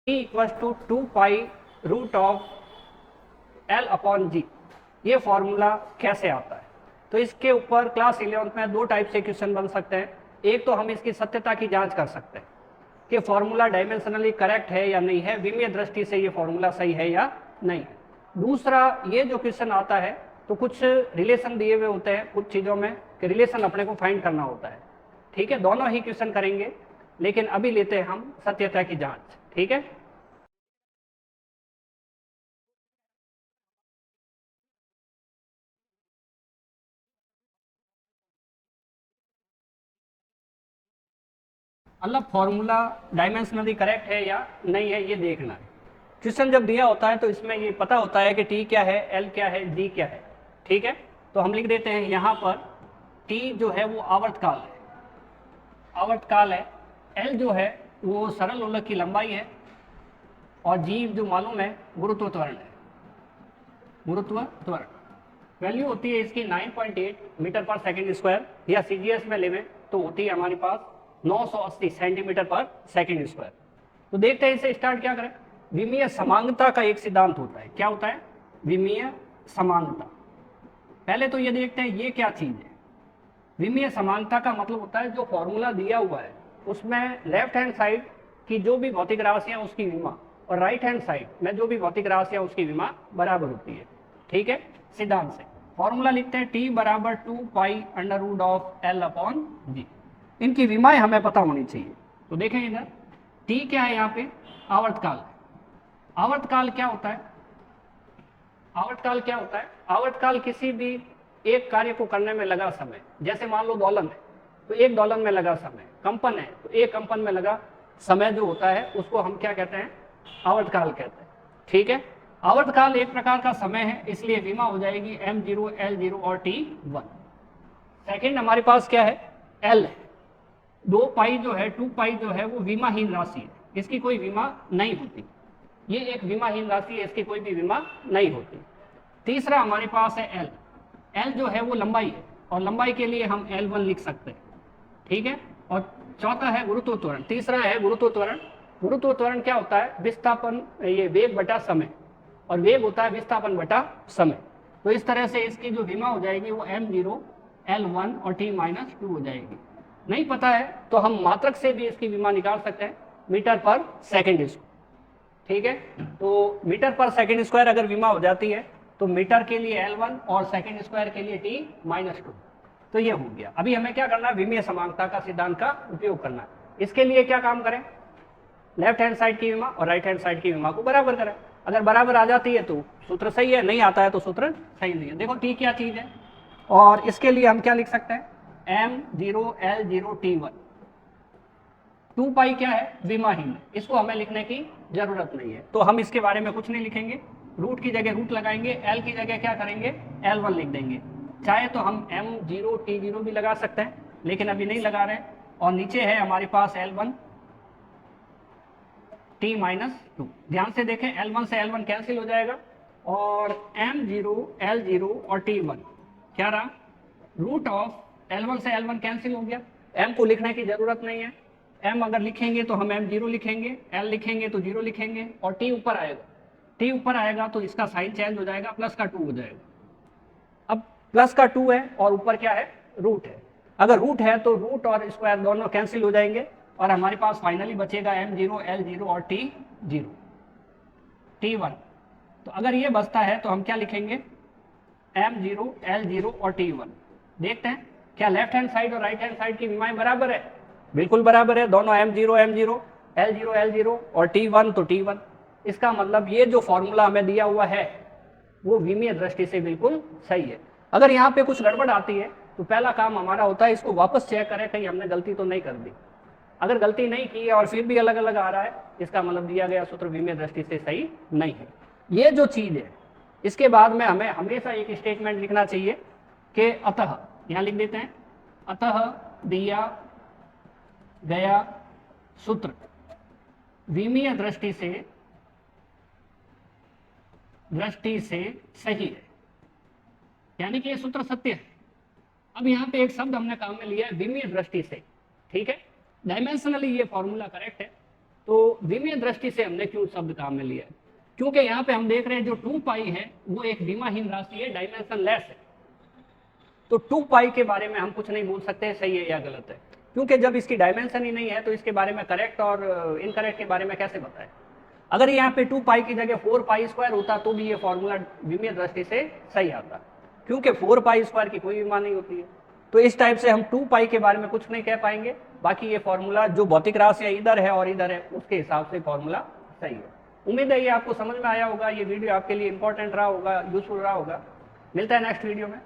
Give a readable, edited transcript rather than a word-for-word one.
E=2π√L/G। ये फॉर्मूला कैसे आता है? तो इसके ऊपर क्लास 11th में दो टाइप से क्वेश्चन बन सकते हैं। एक तो हम इसकी सत्यता की जांच कर सकते हैं कि फॉर्मूला डायमेंशनली करेक्ट है या नहीं है, विमीय दृष्टि से ये फॉर्मूला सही है या नहीं है। दूसरा, ये जो क्वेश्चन आता है तो कुछ रिलेशन दिए हुए होते हैं कुछ चीज़ों में कि रिलेशन अपने को फाइंड करना होता है। ठीक है, दोनों ही क्वेश्चन करेंगे, लेकिन अभी लेते हैं हम सत्यता की जांच। ठीक है, मतलब फॉर्मूला डायमेंशनली करेक्ट है या नहीं है ये देखना है। क्वेश्चन जब दिया होता है तो इसमें ये पता होता है कि टी क्या है, एल क्या है, डी क्या है। ठीक है, तो हम लिख देते हैं यहाँ पर टी जो है वो आवर्तकाल है, आवर्तकाल है। एल जो है वो सरल लोलक की लंबाई है, और जी जो मालूम है गुरुत्व त्वरण है, गुरुत्व त्वरण। वैल्यू होती है इसकी 9.8 मीटर पर सेकंड स्क्वायर, या सीजीएस में लेवे तो होती है हमारे पास 980 सेंटीमीटर पर सेकंड स्क्वायर। तो देखते हैं इसे स्टार्ट क्या करें। विमीय समांगता का एक सिद्धांत होता है। क्या होता है? विमीय समांगता। पहले तो ये देखते हैं ये क्या चीज है। विमीय समांगता का मतलब होता है जो फॉर्मूला दिया हुआ है उसमें लेफ्ट हैंड साइड की जो भी भौतिक राशियां उसकी विमा, और राइट हैंड साइड में जो भी भौतिक राशियां उसकी विमा बराबर होती है। ठीक है, सिद्धांत से फॉर्मूला लिखते हैं T बराबर 2π√L/G। इनकी विमाएं हमें पता होनी चाहिए। तो देखें इधर T क्या है, यहाँ पे आवर्तकाल है। आवर्तकाल क्या होता है? आवर्तकाल क्या होता है? आवर्तकाल किसी भी एक कार्य को करने में लगा समय, जैसे मान लो दोलन है तो एक दोलन में लगा समय, कंपन है तो एक कंपन में लगा समय जो होता है उसको हम क्या कहते हैं? आवर्तकाल कहते हैं। ठीक है, आवर्तकाल एक प्रकार का समय है, इसलिए विमा हो जाएगी m0, L0 और T1। सेकंड हमारे पास क्या है? L है। 2π जो है, 2π जो है वो विमाहीन राशि है, इसकी कोई विमा नहीं होती। ये एक विमाहीन राशि है, इसकी कोई भी विमा नहीं होती। तीसरा हमारे पास है L। L जो है वो लंबाई है, और लंबाई के लिए हम L1 लिख सकते हैं। ठीक है, और चौथा है गुरुत्व त्वरण। तीसरा है गुरुत्व त्वरण। गुरुत्व त्वरण क्या होता है? विस्थापन, ये वेग बटा समय, और वेग होता है विस्थापन बटा समय। तो इस तरह से इसकी जो विमा हो जाएगी वो m0, L1 और T-2 हो जाएगी। नहीं पता है तो हम मात्रक से भी इसकी विमा निकाल सकते हैं, मीटर पर सेकंड स्क्वायर। ठीक है, तो मीटर पर सेकंड स्क्वायर अगर विमा हो जाती है तो मीटर के लिए L1 और सेकंड स्क्वायर के लिए T-2। तो ये हो गया। अभी हमें क्या करना है? विमीय समांगता का सिद्धांत का उपयोग करना है। इसके लिए क्या काम करें? लेफ्ट हैंड साइड की विमा और राइट हैंड साइड की विमा को बराबर करें। अगर बराबर आ जाती है तो सूत्र सही है, नहीं आता है तो सूत्र सही नहीं है। देखो टी क्या चीज है, और इसके लिए हम क्या लिख सकते हैं? m0, L0, T1। 2π क्या है? विमाहीन है, इसको हमें लिखने की जरूरत नहीं है, तो हम इसके बारे में कुछ नहीं लिखेंगे। रूट की जगह रूट लगाएंगे, L की जगह क्या करेंगे? L1 लिख देंगे। चाहे तो हम m0, T0 भी लगा सकते हैं, लेकिन अभी नहीं लगा रहे। और नीचे है हमारे पास L1, T-2। ध्यान से देखें, L1 से L1 कैंसिल हो जाएगा, और m0, L0 और T1 क्या रहा? रूट ऑफ L1 से L1 कैंसिल हो गया। m को लिखने की जरूरत नहीं है। m अगर लिखेंगे तो हम m0 लिखेंगे, L लिखेंगे तो 0 लिखेंगे, और T ऊपर आएगा। T ऊपर आएगा तो इसका साइन चेंज हो जाएगा, प्लस का 2 हो जाएगा। अब प्लस का 2 है और ऊपर क्या है? रूट है। अगर रूट है तो रूट और स्क्वायर दोनों कैंसिल हो जाएंगे, और हमारे पास फाइनली बचेगा m0, L0 और T0, T1। तो अगर ये बचता है तो हम क्या लिखेंगे? m0, L0 और T1। देखते हैं क्या लेफ्ट हैंड साइड और राइट हैंड साइड की विमाएं बराबर है? बिल्कुल बराबर है, दोनों m0, m0, L0, L0 और T1 तो T1। इसका मतलब ये जो फॉर्मूला हमें दिया हुआ है वो विमीय दृष्टि से बिल्कुल सही है। अगर यहाँ पे कुछ गड़बड़ आती है तो पहला काम हमारा होता है इसको वापस चेक करें कहीं हमने गलती तो नहीं कर दी। अगर गलती नहीं की है और फिर भी अलग अलग आ रहा है, इसका मतलब दिया गया सूत्र विमीय दृष्टि से सही नहीं है। ये जो चीज है, इसके बाद में हमें हमेशा एक स्टेटमेंट लिखना चाहिए कि अतः, यहां लिख देते हैं, अतः दिया गया सूत्र विमीय दृष्टि से सही है, यानी कि ये सूत्र सत्य है। अब यहाँ पे एक शब्द हमने काम में लिया है, विमीय दृष्टि से। ठीक है, डायमेंशनली ये फॉर्मूला करेक्ट है, तो विमीय दृष्टि से हमने क्यों शब्द काम में लिया है? क्योंकि यहाँ पे हम देख रहे हैं जो 2 पाई है वो एक विमाहीन राशि है, डायमेंशन लेस है। तो 2 पाई के बारे में हम कुछ नहीं बोल सकते सही है या गलत है, क्योंकि जब इसकी डायमेंशन ही नहीं है तो इसके बारे में करेक्ट और इनकरेक्ट के बारे में कैसे बताएं? अगर यहाँ पे 2 पाई की जगह 4 पाई स्क्वायर होता तो भी ये फॉर्मूला विमीय दृष्टि से सही आता, क्योंकि 4 पाई स्क्वायर की कोई विमा नहीं होती है। तो इस टाइप से हम 2 पाई के बारे में कुछ नहीं कह पाएंगे। बाकी ये फॉर्मूला जो भौतिक राशि इधर है और इधर है उसके हिसाब से फॉर्मूला सही है। उम्मीद है ये आपको समझ में आया होगा, ये वीडियो आपके लिए इंपॉर्टेंट रहा होगा, यूजफुल रहा होगा। मिलता है नेक्स्ट वीडियो में।